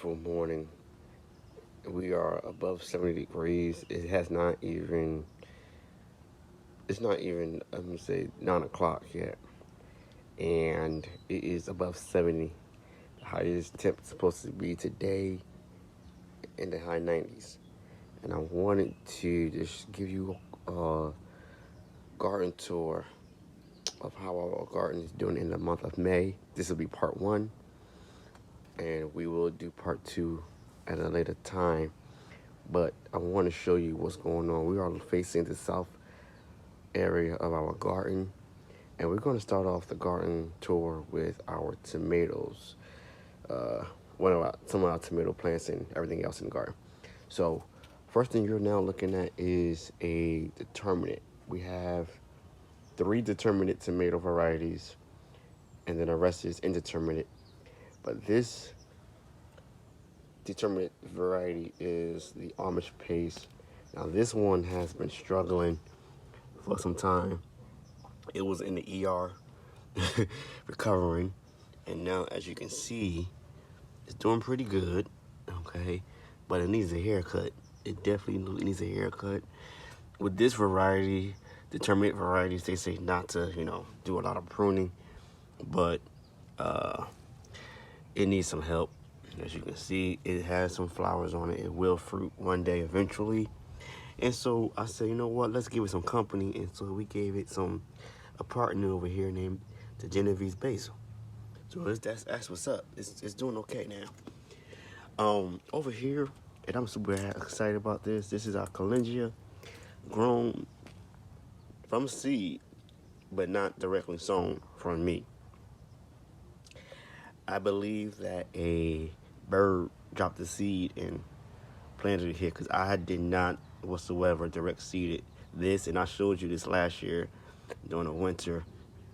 beautiful morning. We are above 70 degrees. It's not even, I'm gonna say 9 o'clock yet. And it is above 70. The highest temp is supposed to be today in the high 90s. And I wanted to just give you a garden tour of how our garden is doing in the month of May. This will be part one, and we will do part two at a later time. But I want to show you what's going on. We are facing the south area of our garden, and we're going to start off the garden tour with our tomatoes. Some of our tomato plants and everything else in the garden. So, first thing you're now looking at is a determinate. We have 3 determinate tomato varieties, and then the rest is indeterminate. But this determinate variety is the Amish paste. Now, this one has been struggling for some time. It was in the ER recovering, and now, as you can see, it's doing pretty good, okay? But it needs a haircut. It definitely needs a haircut. With this variety, determinate varieties, they say not to, do a lot of pruning, but it needs some help. As you can see, it has some flowers on it. It will fruit one day eventually. And so I said, you know what, let's give it some company. And so we gave it a partner over here named the Genovese Basil. So that's what's up. It's doing okay now. Over here, and I'm super excited about this. This is our Calendula, grown from seed, but not directly sown from me. I believe that a bird dropped the seed and planted it here, because I did not whatsoever direct seeded this, and I showed you this last year during the winter.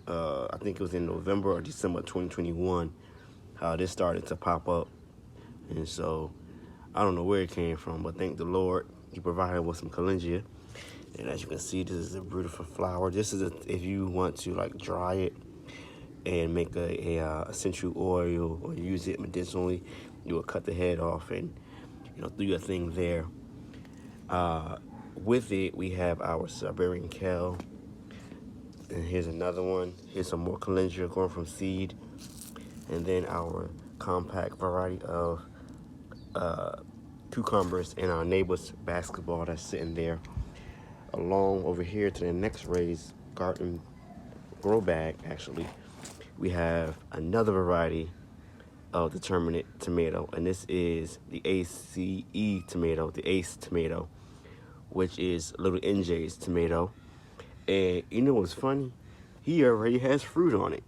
I think it was in November or December 2021, how this started to pop up. And so I don't know where it came from, but thank the Lord, He provided with some calendula. And as you can see, this is a beautiful flower. This is if you want to like dry it and make a essential oil or use it medicinally, you will cut the head off and do your thing there. With it, we have our Siberian kale, and here's another one. Here's some more calendula growing from seed, and then our compact variety of cucumbers and our neighbor's basketball that's sitting there. Along over here to the next raised garden grow bag, actually, we have another variety of determinate tomato, and this is the ACE tomato, which is little NJ's tomato. And you know what's funny? He already has fruit on it.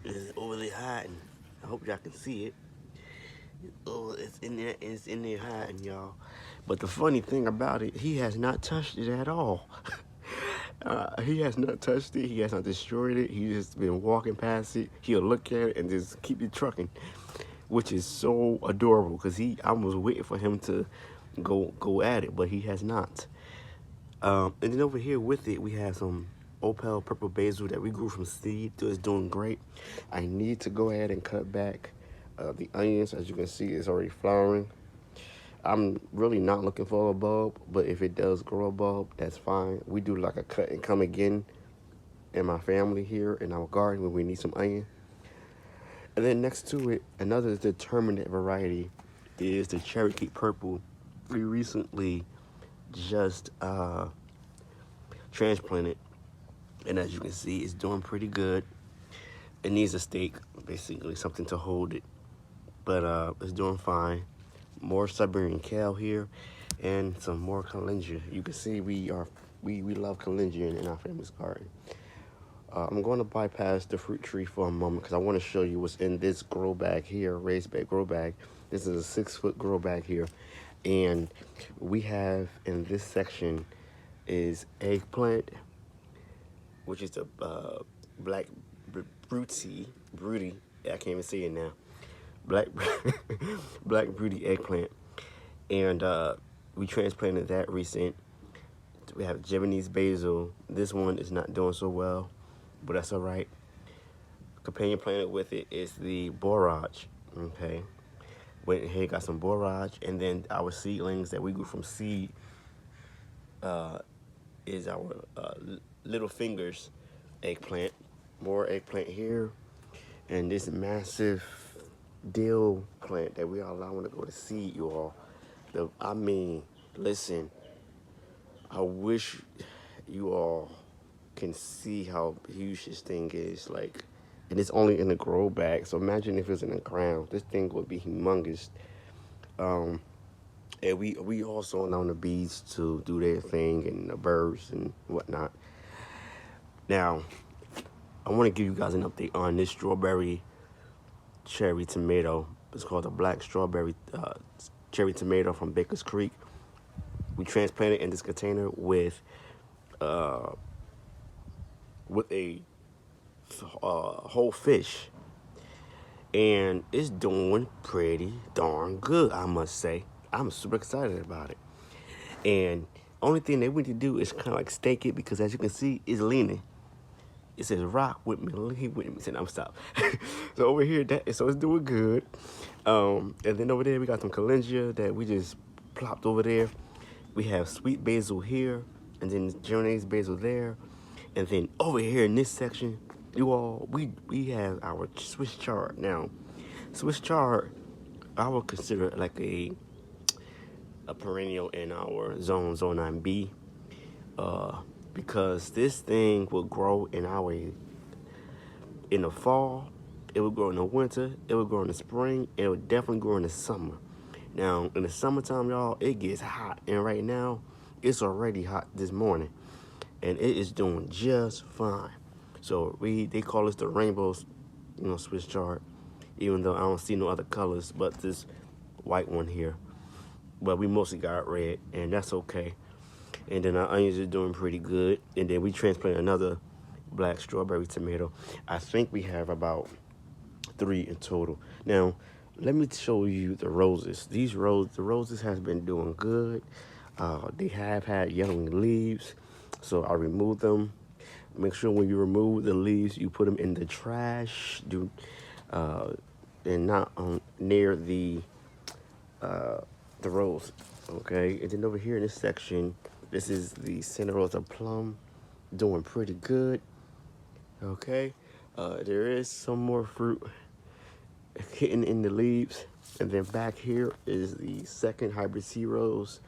It's over there hiding. I hope y'all can see it. Oh, it's in there hiding, y'all. But the funny thing about it, he has not touched it at all. He has not touched it. He has not destroyed it. He's just been walking past it. He'll look at it and just keep it trucking, which is so adorable, because I was waiting for him to go at it, but he has not. And then over here with it, we have some Opel purple basil that we grew from seed. It's doing great. I need to go ahead and cut back the onions. As you can see, it's already flowering. I'm really not looking for a bulb, but if it does grow a bulb, that's fine. We do like a cut and come again in my family here in our garden when we need some onion. And then next to it, another determinate variety is the Cherokee Purple. We recently just transplanted, and as you can see, it's doing pretty good. It needs a stake, basically, something to hold it, but it's doing fine. More Siberian kale here, and some more calendula. You can see we love calendula in our family's garden. I'm going to bypass the fruit tree for a moment, because I want to show you what's in this grow bag here, raised bed grow bag. This is a 6-foot grow bag here, and we have in this section is eggplant, which is a black broody. I can't even say it now. Black broody eggplant, and we transplanted that recent. We have Japanese basil. This one is not doing so well, but that's all right. Companion plant with it is the borage. Okay, Went ahead, got some borage, and then our seedlings that we grew from seed is our little fingers eggplant. More eggplant here, and this massive dill plant that we are allowing to go to seed, you all. I mean, listen, I wish you all can see how huge this thing is. Like, and it's only in a grow bag. So imagine if it's in the ground. This thing would be humongous. And we also allow the bees to do their thing and the birds and whatnot. Now, I want to give you guys an update on this strawberry cherry tomato. It's called a black strawberry cherry tomato from Baker's Creek. We transplanted in this container with a whole fish, and it's doing pretty darn good, I must say. I'm super excited about it. And only thing that we need to do is kind of like stake it, because as you can see, it's leaning. It says rock with me, lean with me. I'm stop. So over here, so it's doing good. And then over there, we got some calendula that we just plopped over there. We have sweet basil here, and then Journey's basil there. And then over here in this section, you all, we have our Swiss chard. Now, Swiss chard, I would consider like a perennial in our zone 9B, because this thing will grow in the fall, it will grow in the winter, it will grow in the spring, and it will definitely grow in the summer. Now, in the summertime, y'all, it gets hot, and right now, it's already hot this morning, and it is doing just fine. So they call this the rainbows, Swiss chard, even though I don't see no other colors but this white one here. But we mostly got red, and that's okay. And then our onions are doing pretty good. And then we transplanted another black strawberry tomato. I think we have about 3 in total. Now, let me show you the roses. The roses has been doing good. They have had yellowing leaves, so I removed them. Make sure when you remove the leaves, you put them in the trash. And not near the rose. Okay, and then over here in this section, this is the Santa Rosa plum, doing pretty good. Okay, there is some more fruit hitting in the leaves, and then back here is the second hybrid sea rose,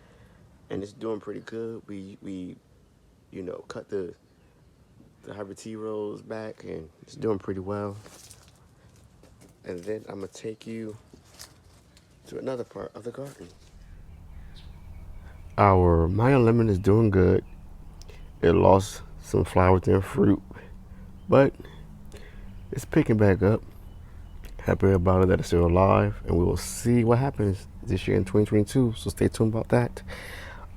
and it's doing pretty good. We cut the hybrid tea rose back, and it's doing pretty well. And then I'm gonna take you to another part of the garden. Our Mayan Lemon is doing good. It lost some flowers and fruit, but it's picking back up. Happy about it that it's still alive, and we will see what happens this year in 2022. So stay tuned about that.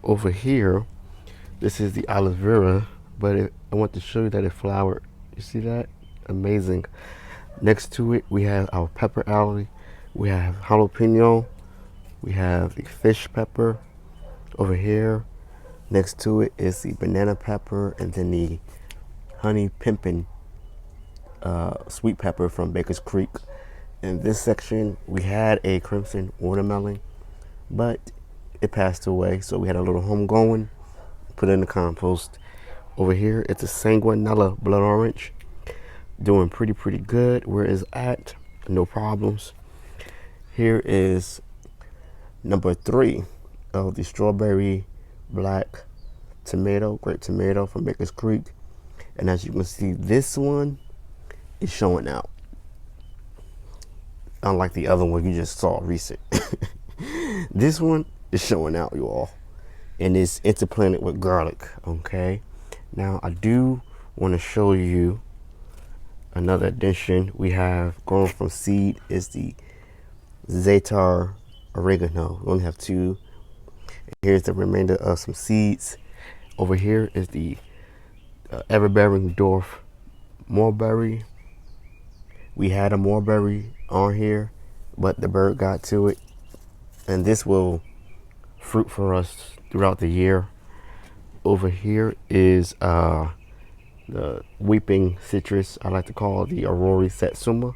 Over here, this is the Aloe Vera, but I want to show you that it flowered. You see that? Amazing. Next to it, we have our pepper alley. We have jalapeno. We have the fish pepper over here. Next to it is the banana pepper, and then the honey pimpin sweet pepper from Baker's Creek. In this section, we had a crimson watermelon, but it passed away, so we had a little homegrown, put it in the compost. Over here, it's a sanguinella blood orange, doing pretty good. Where it's at, no problems. Here is number 3 of the strawberry black tomato, grape tomato from Baker's Creek. And as you can see, this one is showing out. Unlike the other one you just saw recent. This one is showing out, you all. And it's interplanted with garlic, okay? Now, I do want to show you another addition we have grown from seed is the za'atar oregano. We only have 2. Here's the remainder of some seeds. Over here is the ever-bearing dwarf mulberry. We had a mulberry on here, but the bird got to it, and this will fruit for us throughout the year. Over here is the weeping citrus, I like to call the Aurora Satsuma.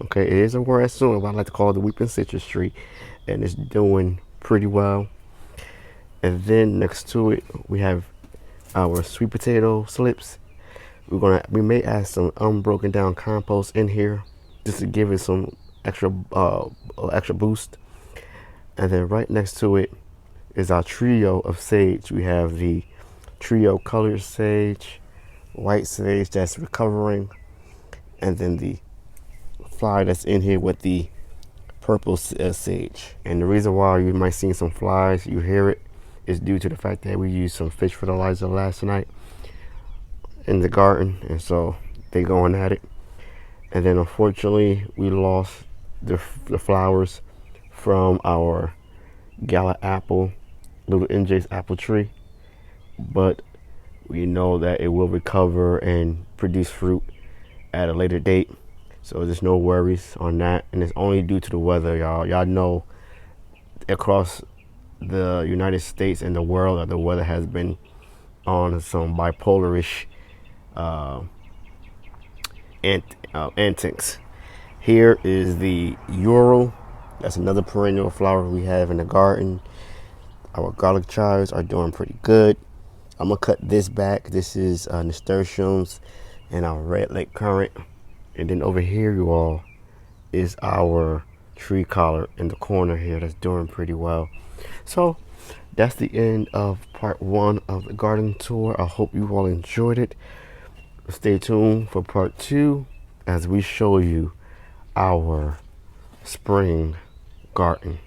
Okay, it is a word soon, but I like to call it the weeping citrus tree, and it's doing pretty well. And then next to it, we have our sweet potato slips. We may add some unbroken down compost in here just to give it some extra boost. And then right next to it is our trio of sage. We have the trio colored sage, white sage that's recovering, and then the fly that's in here with the purple sage. And the reason why you might see some flies, you hear it, is due to the fact that we used some fish fertilizer last night in the garden, and so they going at it. And then unfortunately we lost the flowers from our gala apple, little NJ's apple tree, but we know that it will recover and produce fruit at a later date, so there's no worries on that. And it's only due to the weather, y'all know across the United States and the world that the weather has been on some bipolarish antics. Here is the Ural. That's another perennial flower we have in the garden. Our garlic chives are doing pretty good. I'm gonna cut this back. This is nasturtiums and our red lake currant. And then over here, you all, is our tree collar in the corner here that's doing pretty well. So that's the end of part 1 of the garden tour. I hope you all enjoyed it. Stay tuned for part 2 as we show you our spring garden.